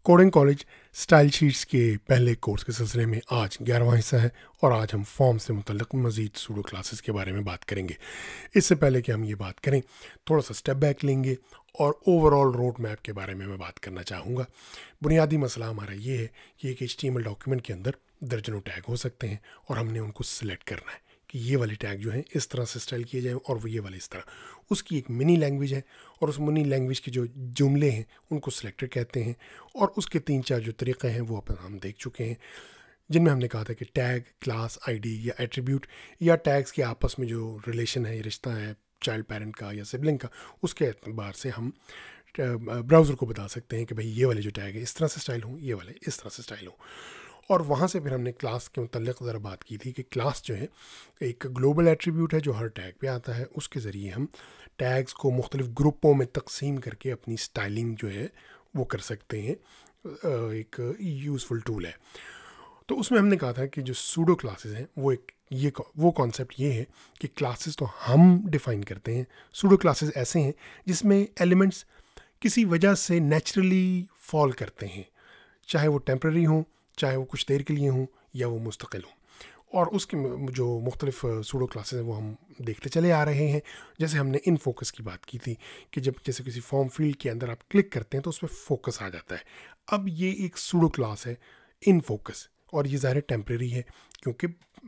Coding college style sheets के पहले course के सिलसिले में आज 11वां हिस्सा है और आज हम फॉर्म से मुतल्लिक़ मज़ीद सूडो क्लासेस के बारे में बात करेंगे। इससे पहले कि हम ये बात करें, थोड़ा सा स्टेप बैक लेंगे और ओवरऑल रोड मैप के बारे में मैं बात करना चाहूँगा। बुनियादी मसला हमारा ये है कि एक HTML डॉक्यूमेंट के अंदर दर्जनों टैग हो सकते हैं और हमने उनको सिलेक्ट करना है कि ये वाले टैग जो हैं इस तरह से स्टाइल किए जाएँ और वो ये वाले इस तरह। उसकी एक मिनी लैंग्वेज है और उस मिनी लैंग्वेज के जो जुमले हैं उनको सिलेक्टेड कहते हैं और उसके 3-4 जो तरीक़े हैं वो अपन हम देख चुके हैं, जिनमें हमने कहा था कि टैग, क्लास, आईडी या एट्रीब्यूट या टैग्स के आपस में जो रिलेशन है, रिश्ता है चाइल्ड पेरेंट का या सिबलिंग का, उसके एतबार से हम ब्राउज़र को बता सकते हैं कि भाई ये वाले जो टैग है इस तरह से स्टाइल हों, ये वाले इस तरह से स्टाइल हों। और वहाँ से फिर हमने क्लास के मुतल्लिक़ ज़रा बात की थी कि क्लास जो है एक ग्लोबल एट्रीब्यूट है जो हर टैग पे आता है। उसके ज़रिए हम टैग्स को मुख्तलिफ़ ग्रुपों में तकसीम करके अपनी स्टाइलिंग जो है वो कर सकते हैं। एक यूज़फुल टूल है। तो उसमें हमने कहा था कि जो सूडो क्लासेस हैं वो कॉन्सेप्ट ये है कि क्लासेस तो हम डिफ़ाइन करते हैं। सूडो क्लासेस ऐसे हैं जिसमें एलिमेंट्स किसी वजह से नेचुरली फॉल करते हैं, चाहे वो टेम्पररी हों, चाहे वो कुछ देर के लिए हों या वो मुस्तकिल हों। और उसके जो मुख्तलिफ सूडो क्लासेस हैं वो हम देखते चले आ रहे हैं। जैसे हमने इन फोकस की बात की थी कि जब जैसे किसी फॉर्म फील्ड के अंदर आप क्लिक करते हैं तो उस पर फोकस आ जाता है। अब ये एक सूडो क्लास है इन फोकस और ये ज़ाहिर टेम्परेरी है क्योंकि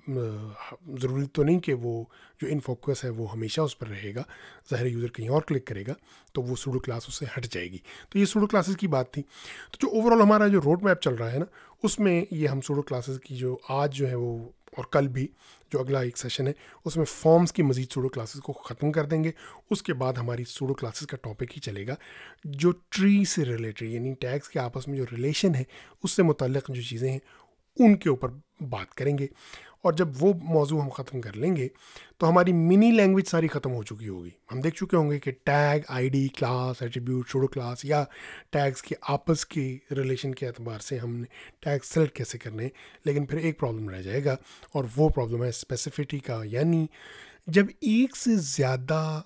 ज़रूरी तो नहीं कि वो जो इन फोकस है वो हमेशा उस पर रहेगा। ज़ाहिर यूज़र कहीं और क्लिक करेगा तो वो सूडो क्लास उससे हट जाएगी। तो ये सूडो क्लासेस की बात थी। तो जो ओवरऑल हमारा जो रोड मैप चल रहा है ना, उसमें ये हम सूडो क्लासेस की जो आज जो है वो और कल भी जो अगला एक सेशन है उसमें फॉर्म्स की मज़ीद सूडो क्लासेस को ख़त्म कर देंगे। उसके बाद हमारी सूडो क्लासेस का टॉपिक ही चलेगा जो ट्री से रिलेटेड, यानी टैग्स के आपस में जो रिलेशन है उससे मुतल्लिक़ जो चीज़ें हैं उनके ऊपर बात करेंगे। और जब वो मौजू हम ख़त्म कर लेंगे तो हमारी मिनी लैंग्वेज सारी ख़त्म हो चुकी होगी। हम देख चुके होंगे कि tag, ID, class, attribute, pseudo class या टैग्स के आपस के रिलेशन के एतबार से हमने टैग सेलेक्ट कैसे करने हैं। लेकिन फिर एक प्रॉब्लम रह जाएगा और वो प्रॉब्लम है स्पेसिफिसिटी का, यानी जब एक से ज़्यादा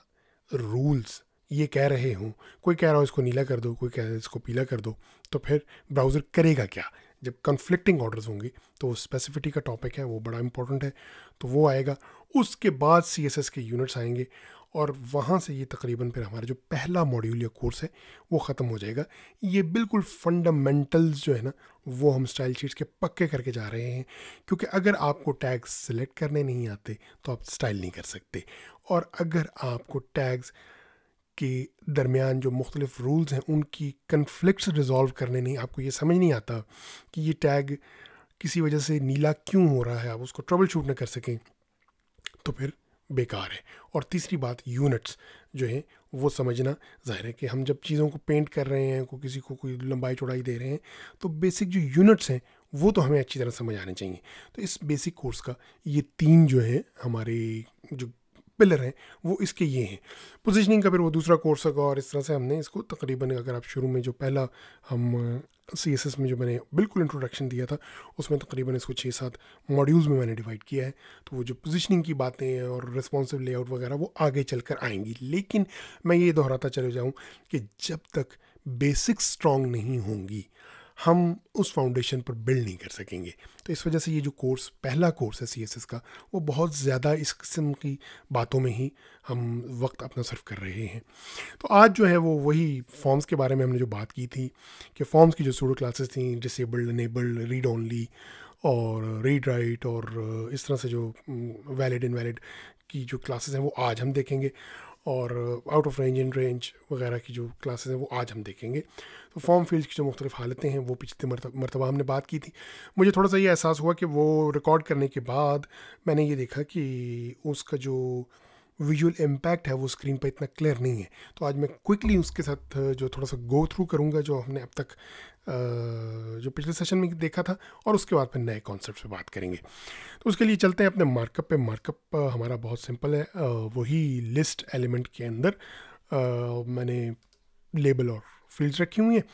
रूल्स ये कह रहे हों, कोई कह रहा हो इसको नीला कर दो, कोई कह रहा है इसको पीला कर दो, तो फिर ब्राउज़र करेगा क्या? जब कन्फ्लिक्टिंग ऑर्डर्स होंगे तो वो स्पेसिफिसिटी का टॉपिक है, वो बड़ा इंपॉर्टेंट है, तो वो आएगा। उसके बाद CSS के यूनिट्स आएंगे और वहाँ से ये तकरीबन फिर हमारा जो पहला मॉड्यूल या कोर्स है वो ख़त्म हो जाएगा। ये बिल्कुल फंडामेंटल्स जो है ना वो हम स्टाइल शीट्स के पक्के करके जा रहे हैं, क्योंकि अगर आपको टैग्स सेलेक्ट करने नहीं आते तो आप स्टाइल नहीं कर सकते। और अगर आपको टैग्स के दरमियान जो मुख्तलिफ रूल्स हैं उनकी कन्फ्लिक्ट्स रिजॉल्व करने नहीं, आपको ये समझ नहीं आता कि ये टैग किसी वजह से नीला क्यों हो रहा है, आप उसको ट्रबल शूट ना कर सकें, तो फिर बेकार है। और तीसरी बात, यूनिट्स जो है वो समझना। ज़ाहिर है कि हम जब चीज़ों को पेंट कर रहे हैं, को किसी को कोई लंबाई चौड़ाई दे रहे हैं, तो बेसिक जो यूनिट्स हैं वो तो हमें अच्छी तरह समझ आने चाहिए। तो इस बेसिक कोर्स का ये 3 जो है हमारे जो पिलर हैं वो इसके ये हैं। पोजीशनिंग का फिर वो दूसरा कोर्स होगा और इस तरह से हमने इसको तकरीबन, अगर आप शुरू में जो पहला हम CSS में जो मैंने बिल्कुल इंट्रोडक्शन दिया था उसमें तकरीबन इसको 6-7 मॉड्यूल्स में मैंने डिवाइड किया है। तो वो जो पोजीशनिंग की बातें और रिस्पॉन्सिव लेआउट वगैरह वो आगे चलकर आएंगी। लेकिन मैं ये दोहराता चले जाऊँ कि जब तक बेसिक्स स्ट्रॉन्ग नहीं होंगी हम उस फाउंडेशन पर बिल्ड नहीं कर सकेंगे। तो इस वजह से ये जो कोर्स, पहला कोर्स है CSS का, वो बहुत ज़्यादा इस किस्म की बातों में ही हम वक्त अपना सर्व कर रहे हैं। तो आज जो है वो वही फॉर्म्स के बारे में हमने जो बात की थी कि फॉर्म्स की जो सूडो क्लासेस थी, डिसेबल्ड, इनेबल्ड, रीड ओनली और रीड राइट और इस तरह से जो वैलिड इनवैलिड की जो क्लासेस हैं वो आज हम देखेंगे और out of range, in range वगैरह की जो क्लासेस हैं वो आज हम देखेंगे। तो फॉर्म फील्ड्स की जो मुख्तलिफ हालतें हैं वो पिछले मरतबा हमने बात की थी। मुझे थोड़ा सा ये एहसास हुआ कि वो रिकॉर्ड करने के बाद मैंने ये देखा कि उसका जो विजुअल इम्पैक्ट है वो स्क्रीन पर इतना क्लियर नहीं है। तो आज मैं क्विकली उसके साथ जो थोड़ा सा गो थ्रू करूँगा जो हमने अब तक जो पिछले सेशन में देखा था, और उसके बाद फिर नए कॉन्सेप्ट पे बात करेंगे। तो उसके लिए चलते हैं अपने मार्कअप पे। मार्कअप हमारा बहुत सिंपल है। वही लिस्ट एलिमेंट के अंदर मैंने लेबल और फील्ड्स रखी हुई हैं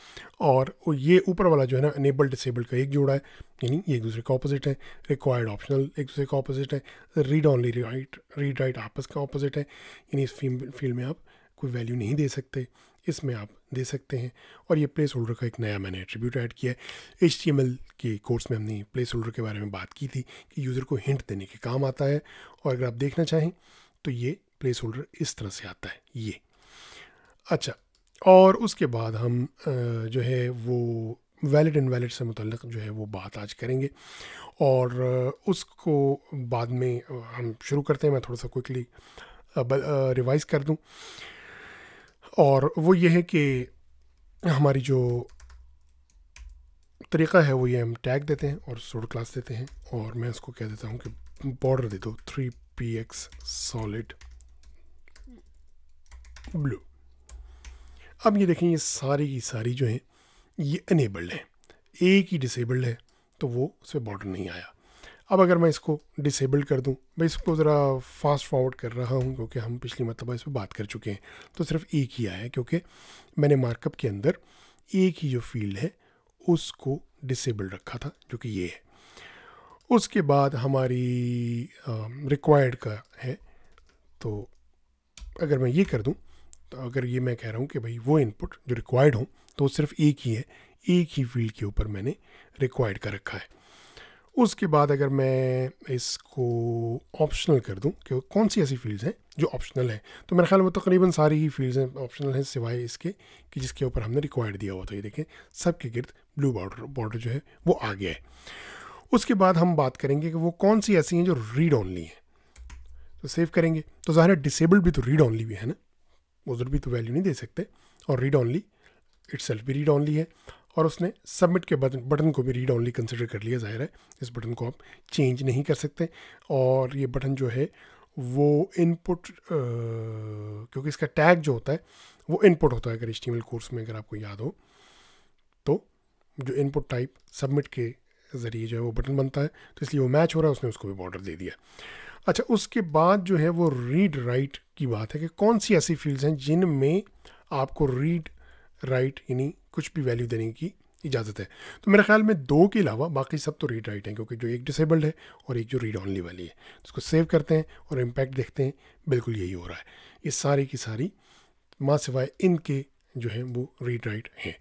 और ये ऊपर वाला जो है ना इनेबल डिसेबल का एक जोड़ा है, यानी ये एक दूसरे का ऑपोजिट है। रिक्वायर्ड ऑप्शनल एक दूसरे का ऑपोजिट है। रीड ओनली, रीड राइट आपस का ऑपोजिट है, यानी इस फील्ड में आप कोई वैल्यू नहीं दे सकते। इसमें आप दे सकते हैं। और ये प्लेस होल्डर का एक नया मैंने एट्रीब्यूट ऐड किया है। HTML के कोर्स में हमने प्लेस होल्डर के बारे में बात की थी कि यूज़र को हिंट देने के काम आता है। और अगर आप देखना चाहें तो ये प्लेस होल्डर इस तरह से आता है ये। अच्छा, और उसके बाद हम जो है वो वैलिड इनवैलिड से मुतल्लिक़ जो है वो बात आज करेंगे, और उसको बाद में हम शुरू करते हैं। मैं थोड़ा सा क्विकली रिवाइज कर दूं, और वो ये है कि हमारी जो तरीक़ा है वो ये, हम टैग देते हैं और सूडो क्लास देते हैं, और मैं उसको कह देता हूँ कि बॉर्डर दे दो 3px solid blue। अब ये देखें, ये सारी की सारी जो है ये अनेबल्ड है, एक ही डिसेबल्ड है, तो वो उसमें बॉर्डर नहीं आया। अब अगर मैं इसको डिसेबल्ड कर दूं, मैं इसको ज़रा फास्ट फॉरवर्ड कर रहा हूं क्योंकि हम पिछली मरतबा इस पर बात कर चुके हैं, तो सिर्फ एक ही आया है क्योंकि मैंने मार्कअप के अंदर एक ही जो फील्ड है उसको डिसेबल्ड रखा था, जो कि ये है। उसके बाद हमारी रिक्वायर्ड का है, तो अगर मैं ये कर दूं, तो अगर ये मैं कह रहा हूँ कि भाई वो इनपुट जो रिक्वायर्ड हो, तो सिर्फ एक ही है, एक ही फील्ड के ऊपर मैंने रिक्वायर्ड का रखा है। उसके बाद अगर मैं इसको ऑप्शनल कर दूं कि कौन सी ऐसी फील्ड्स हैं जो ऑप्शनल हैं, तो मेरे ख्याल में तकरीबन सारी ही फील्ड्स हैं ऑप्शनल हैं, सिवाय इसके कि जिसके ऊपर हमने रिक्वायर्ड दिया हुआ। तो ये देखें, सब के गिर्द ब्लू बॉर्डर जो है वो आ गया है। उसके बाद हम बात करेंगे कि वो कौन सी ऐसी हैं जो रीड ऑनली हैं। तो सेव करेंगे, तो ज़ाहिर है डिसेबल्ड भी तो रीड ऑनली भी है ना, उधर भी तो वैल्यू नहीं दे सकते, और रीड ऑनली इटसेल्फ भी रीड ऑनली है, और उसने सबमिट के बटन को भी रीड ऑनली कंसिडर कर लिया। ज़ाहिर है इस बटन को आप चेंज नहीं कर सकते, और ये बटन जो है वो इनपुट, क्योंकि इसका टैग जो होता है वो इनपुट होता है। अगर HTML कोर्स में अगर आपको याद हो तो जो इनपुट टाइप सबमिट के ज़रिए जो है वो बटन बनता है, तो इसलिए वो मैच हो रहा है, उसने उसको भी बॉर्डर दे दिया। अच्छा, उसके बाद जो है वो रीड राइट की बात है कि कौन सी ऐसी फील्ड्स हैं जिनमें आपको रीड राइट यानी कुछ भी वैल्यू देने की इजाज़त है। तो मेरे ख्याल में दो के अलावा बाकी सब तो रीड राइट हैं, क्योंकि जो एक डिसेबल्ड है और एक जो रीड ऑनली वाली है। उसको सेव करते हैं और इम्पैक्ट देखते हैं, बिल्कुल यही हो रहा है। ये सारी की सारी माँ सिवाय इनके जो है वो रीड राइट हैं।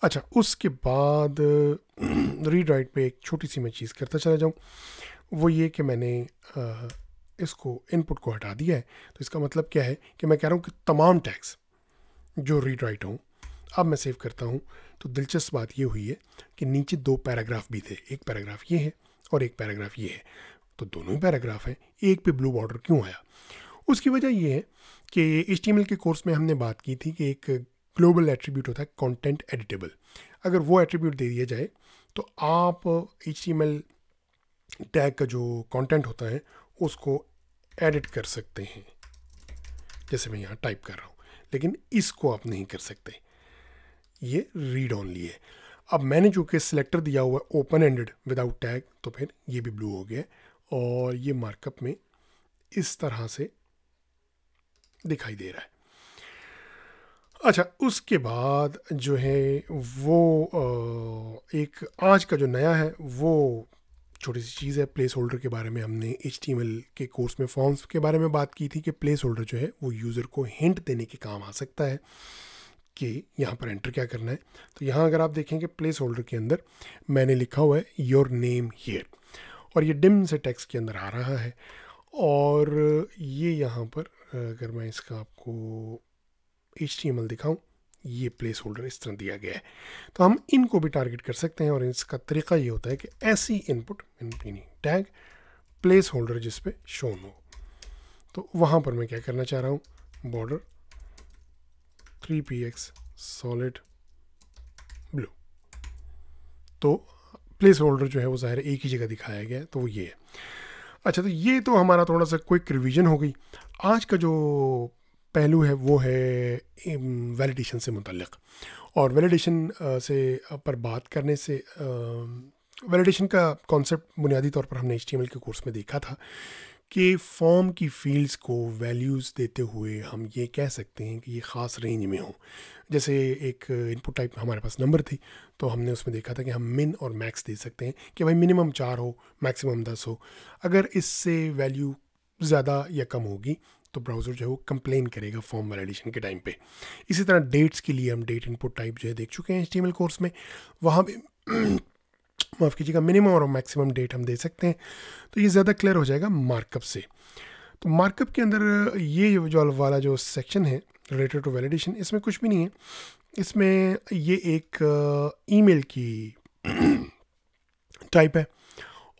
अच्छा, उसके बाद रीड राइट पे एक छोटी सी मैं चीज़ करता चला जाऊँ, वो ये कि मैंने इसको इनपुट को हटा दिया है। तो इसका मतलब क्या है कि मैं कह रहा हूँ कि तमाम टैग्स जो रीड राइट हों। अब मैं सेव करता हूँ, तो दिलचस्प बात ये हुई है कि नीचे दो पैराग्राफ भी थे, एक पैराग्राफ ये है और एक पैराग्राफ ये है, तो दोनों ही पैराग्राफ हैं, एक पे ब्लू बॉर्डर क्यों आया? उसकी वजह ये है कि HTML के कोर्स में हमने बात की थी कि एक ग्लोबल एट्रीब्यूट होता है कंटेंट एडिटेबल। अगर वो एट्रीब्यूट दे दिया जाए तो आप HTML टैग का जो कंटेंट होता है उसको एडिट कर सकते हैं, जैसे मैं यहाँ टाइप कर रहा हूँ, लेकिन इसको आप नहीं कर सकते, ये रीड ऑनली है। अब मैंने जो कि सिलेक्टर दिया हुआ है ओपन एंडेड विदाउट टैग, तो फिर ये भी ब्लू हो गया, और ये मार्कअप में इस तरह से दिखाई दे रहा है। अच्छा, उसके बाद जो है वो एक आज का जो नया है वो छोटी सी चीज़ है, प्लेस होल्डर के बारे में। हमने HTML के कोर्स में फॉर्म्स के बारे में बात की थी कि प्लेस होल्डर जो है वो यूज़र को हिंट देने के काम आ सकता है कि यहाँ पर एंटर क्या करना है। तो यहाँ अगर आप देखें कि प्लेस होल्डर के अंदर मैंने लिखा हुआ है योर नेम हियर, और ये डिम से टेक्स्ट के अंदर आ रहा है, और ये यहाँ पर अगर मैं इसका आपको HTML दिखाऊं, ये प्लेस होल्डर इस तरह दिया गया है। तो हम इनको भी टारगेट कर सकते हैं, और इसका तरीका ये होता है कि ऐसी इनपुट टैग प्लेस होल्डर जिस पे शोन हो, तो वहाँ पर मैं क्या करना चाह रहा हूँ, बॉर्डर 3px solid blue। तो प्लेस होल्डर जो है वो ज़ाहिर एक ही जगह दिखाया गया है, तो वो ये है। अच्छा, तो ये तो हमारा थोड़ा सा क्विक रिवीजन हो गई। आज का जो पहलू है वो है वैलिडेशन से मुतल्लिक़, और वैलिडेशन से पर बात करने से वैलिडेशन का कॉन्सेप्ट बुनियादी तौर पर हमने HTML के कोर्स में देखा था कि फॉर्म की फील्ड्स को वैल्यूज़ देते हुए हम ये कह सकते हैं कि ये ख़ास रेंज में हो। जैसे एक इनपुट टाइप हमारे पास नंबर थी, तो हमने उसमें देखा था कि हम मिन और मैक्स दे सकते हैं कि भाई मिनिमम 4 हो, मैक्सिमम 10 हो। अगर इससे वैल्यू ज़्यादा या कम होगी तो ब्राउज़र जो है वो कंप्लेन करेगा फॉर्म वैलिडेशन के टाइम पे। इसी तरह डेट्स के लिए हम डेट इनपुट टाइप जो है देख चुके हैं HTML कोर्स में, वहाँ पे माफ़ कीजिएगा मिनिमम और मैक्सिमम डेट हम दे सकते हैं। तो ये ज़्यादा क्लियर हो जाएगा मार्कअप से। तो मार्कअप के अंदर ये जो वाला जो सेक्शन है रिलेटेड टू वैलिडेशन, इसमें कुछ भी नहीं है। इसमें ये एक ईमेल की टाइप है,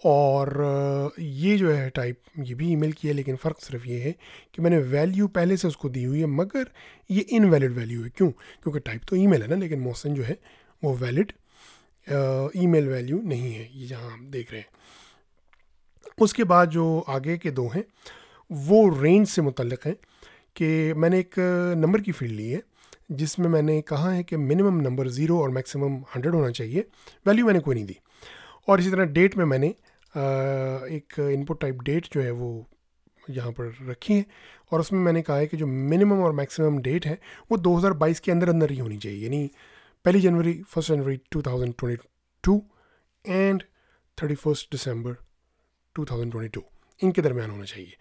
और ये जो है टाइप ये भी ईमेल की है, लेकिन फ़र्क सिर्फ ये है कि मैंने वैल्यू पहले से उसको दी हुई है, मगर ये इनवैलिड वैल्यू है। क्यों? क्योंकि टाइप तो ईमेल है ना, लेकिन मोहसिन जो है वो वैलिड ईमेल वैल्यू नहीं है, ये जहाँ हम देख रहे हैं। उसके बाद जो आगे के दो हैं वो रेंज से मुतल्लिक़ हैं, कि मैंने एक नंबर की फील्ड ली है जिसमें मैंने कहा है कि मिनिमम नंबर 0 और मैक्सिमम 100 होना चाहिए, वैल्यू मैंने कोई नहीं दी। और इसी तरह डेट में मैंने एक इनपुट टाइप डेट जो है वो यहाँ पर रखी है, और उसमें मैंने कहा है कि जो मिनिमम और मैक्सिमम डेट है वो 2022 के अंदर अंदर ही होनी चाहिए, यानी 1 जनवरी 1 जनवरी 2022 एंड 31 दिसंबर 2022 इनके दरमियान होना चाहिए।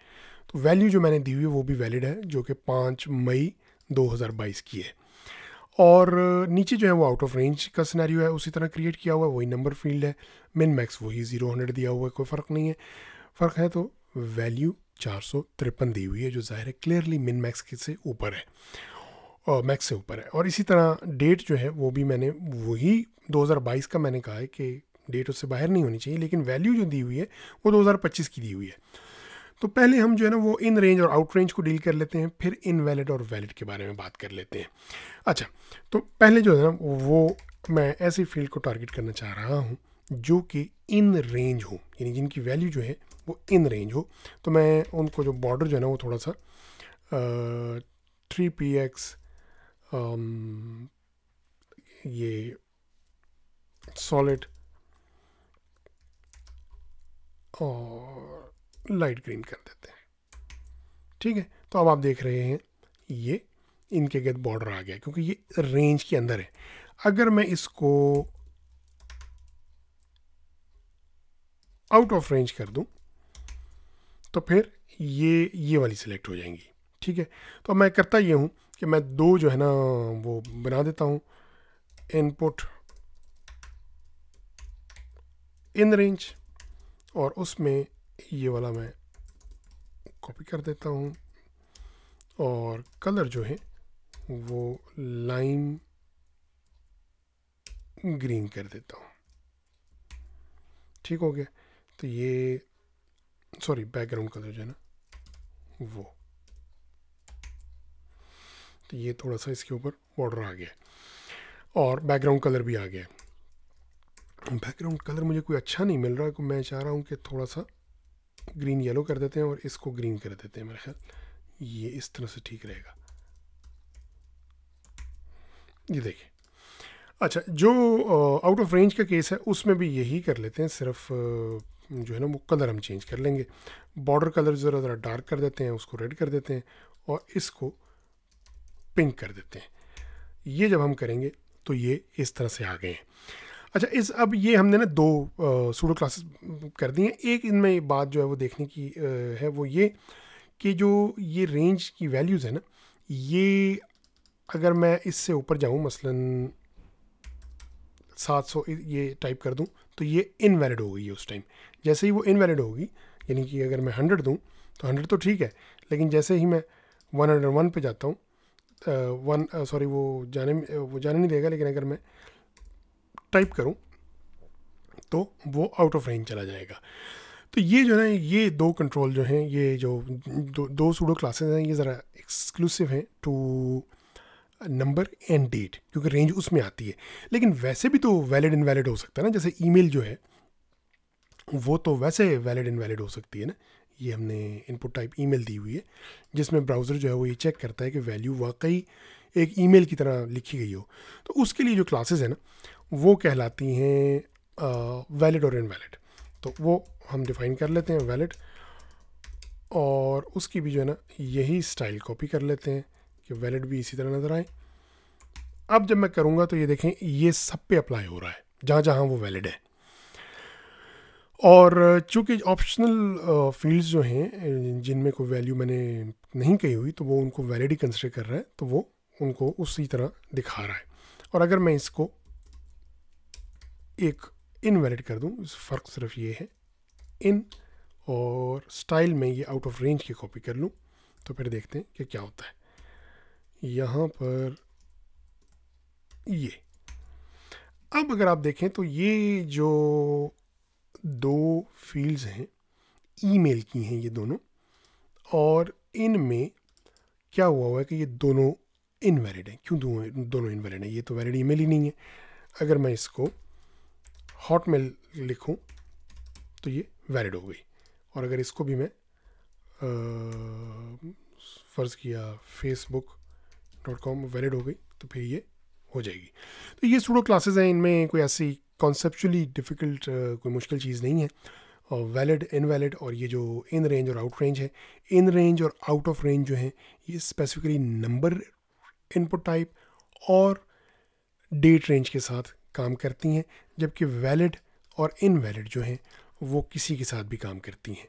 तो वैल्यू जो मैंने दी हुई है वो भी वैलिड है, जो कि 5 मई 2022 की है। और नीचे जो है वो आउट ऑफ रेंज का सिनेरियो है, उसी तरह क्रिएट किया हुआ है, वही नंबर फील्ड है, मिन मैक्स वही 0-100 दिया हुआ है, कोई फ़र्क नहीं है। फ़र्क है तो वैल्यू 453 दी हुई है, जो ज़ाहिर है क्लियरली मिन मैक्स से ऊपर है और मैक्स से ऊपर है। और इसी तरह डेट जो है वो भी मैंने वही 2022 का मैंने कहा है कि डेट उससे बाहर नहीं होनी चाहिए, लेकिन वैल्यू जो दी हुई है वो 2025 की दी हुई है। तो पहले हम जो है ना वो इन रेंज और आउट रेंज को डील कर लेते हैं, फिर इनवैलिड और वैलिड के बारे में बात कर लेते हैं। अच्छा, तो पहले जो है ना वो मैं ऐसी फील्ड को टारगेट करना चाह रहा हूँ जो कि इन रेंज हो, यानी जिनकी वैल्यू जो है वो इन रेंज हो। तो मैं उनको जो बॉर्डर जो है ना वो थोड़ा सा 3px ये सॉलिड और लाइट ग्रीन कर देते हैं। ठीक है, तो अब आप देख रहे हैं ये इनके गेट बॉर्डर आ गया, क्योंकि ये रेंज के अंदर है। अगर मैं इसको आउट ऑफ रेंज कर दूं तो फिर ये वाली सिलेक्ट हो जाएंगी। ठीक है, तो मैं करता ये हूँ कि मैं दो जो है ना वो बना देता हूँ, इनपुट इन रेंज, और उसमें ये वाला मैं कॉपी कर देता हूँ, और कलर जो है वो लाइम ग्रीन कर देता हूँ। ठीक हो गया। तो ये सॉरी बैकग्राउंड कलर जो है ना वो, तो ये थोड़ा सा इसके ऊपर बॉर्डर आ गया और बैकग्राउंड कलर भी आ गया। बैकग्राउंड कलर मुझे कोई अच्छा नहीं मिल रहा है, मैं चाह रहा हूँ कि थोड़ा सा ग्रीन येलो कर देते हैं और इसको ग्रीन कर देते हैं। मेरा ख्याल ये इस तरह से ठीक रहेगा। ये देखिए। अच्छा, जो आउट ऑफ रेंज का केस है उसमें भी यही कर लेते हैं, सिर्फ जो है ना वो कलर हम चेंज कर लेंगे। बॉर्डर कलर ज़रा डार्क कर देते हैं, उसको रेड कर देते हैं और इसको पिंक कर देते हैं। ये जब हम करेंगे तो ये इस तरह से आ गए हैं। अच्छा, अब ये हमने ना दो सूडो क्लासेस कर दी हैं। एक इनमें बात जो है वो देखने की है, वो ये कि जो ये रेंज की वैल्यूज़ है ना, ये अगर मैं इससे ऊपर जाऊँ मसलन 700 ये टाइप कर दूं तो ये इनवैलिड हो गई है उस टाइम। जैसे ही वो इनवैलिड होगी, यानी कि अगर मैं 100 दूं तो 100 तो ठीक है, लेकिन जैसे ही मैं 101 पे जाता हूँ वो जाने नहीं देगा, लेकिन अगर मैं टाइप करूँ तो वो आउट ऑफ रेंज चला जाएगा। तो ये जो है ये दो कंट्रोल जो हैं, ये जो दो सूडो क्लासेस हैं, ये ज़रा एक्सक्लूसिव हैं टू नंबर एंड डेट, क्योंकि रेंज उसमें आती है। लेकिन वैसे भी तो वैलिड इनवैलिड हो सकता है ना, जैसे ईमेल जो है वो तो वैसे वैलिड इनवैलिड हो सकती है ना। ये हमने इनपुट टाइप ईमेल दी हुई है, जिसमें ब्राउज़र जो है वो ये चेक करता है कि वैल्यू वाकई एक ईमेल की तरह लिखी गई हो। तो उसके लिए जो क्लासेस है ना वो कहलाती हैं वैलिड और इनवैलिड। तो वो हम डिफ़ाइन कर लेते हैं वैलिड, और उसकी भी जो है ना यही स्टाइल कॉपी कर लेते हैं कि वैलिड भी इसी तरह नज़र आए। अब जब मैं करूँगा तो ये देखें ये सब पे अप्लाई हो रहा है जहाँ जहाँ वो वैलिड है। और चूँकि ऑप्शनल फील्ड्स जो हैं जिनमें कोई वैल्यू मैंने नहीं कही हुई तो वो उनको वैलिड ही कंसिडर कर रहा है, तो वो उनको उसी तरह दिखा रहा है। और अगर मैं इसको एक इनवैलिड कर दूं, इस फ़र्क सिर्फ ये है इन, और स्टाइल में ये आउट ऑफ रेंज की कॉपी कर लूं, तो फिर देखते हैं कि क्या होता है यहाँ पर। ये अब अगर आप देखें तो ये जो दो फील्ड्स हैं ईमेल की हैं ये दोनों, और इनमें क्या हुआ है कि ये दोनों इनवैलिड हैं। क्यों दोनों इनवैलिड हैं? ये तो वैलिड ईमेल ही नहीं है। अगर मैं इसको हॉटमेल लिखूं तो ये वैलिड हो गई, और अगर इसको भी मैं फ़र्ज़ किया facebook.com वैलिड हो गई, तो फिर ये हो जाएगी। तो ये सूडो क्लासेस हैं, इनमें कोई ऐसी कॉन्सेप्चुअली डिफ़िकल्ट कोई मुश्किल चीज़ नहीं है। और वैलिड, इनवैलिड, और ये जो इन रेंज और आउट रेंज है, इन रेंज और आउट ऑफ रेंज जो है ये स्पेसिफिकली नंबर इनपुट टाइप और डेट रेंज के साथ काम करती हैं, जबकि वैलिड और इनवैलिड जो हैं वो किसी के साथ भी काम करती हैं।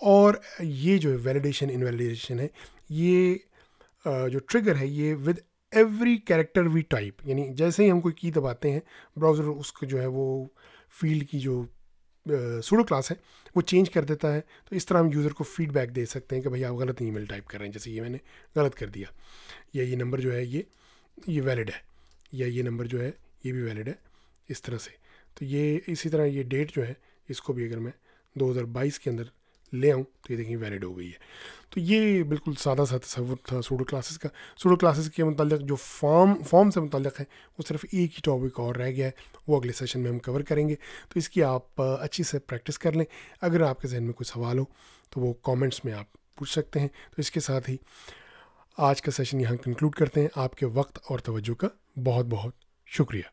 और ये जो वैलिडेशन इनवैलिडेशन है, ये जो ट्रिगर है ये with every character we type, यानी जैसे ही हम कोई की दबाते हैं ब्राउज़र उसको जो है वो फील्ड की जो सूडो क्लास है वो चेंज कर देता है। तो इस तरह हम यूज़र को फीडबैक दे सकते हैं कि भाई आप गलत ईमेल टाइप कर रहे हैं, जैसे ये मैंने गलत कर दिया, या ये नंबर जो है ये वैलिड है, या ये नंबर जो है ये भी वैलिड है, इस तरह से। तो ये इसी तरह ये डेट जो है इसको भी अगर मैं 2022 के अंदर ले आऊँ तो ये देखिए वैलिड हो गई है। तो ये बिल्कुल सादा सा तस्वुर था सूडो क्लासेस का। सूडो क्लासेस के मुताल्लिक़ जो फॉर्म से मुताल्लिक़ है वो सिर्फ एक ही टॉपिक और रह गया है, वो अगले सेशन में हम कवर करेंगे। तो इसकी आप अच्छी से प्रैक्टिस कर लें। अगर आपके जहन में कोई सवाल हो तो वो कमेंट्स में आप पूछ सकते हैं। तो इसके साथ ही आज का सेशन यहाँ कंक्लूड करते हैं। आपके वक्त और तवज्जो का बहुत बहुत शुक्रिया।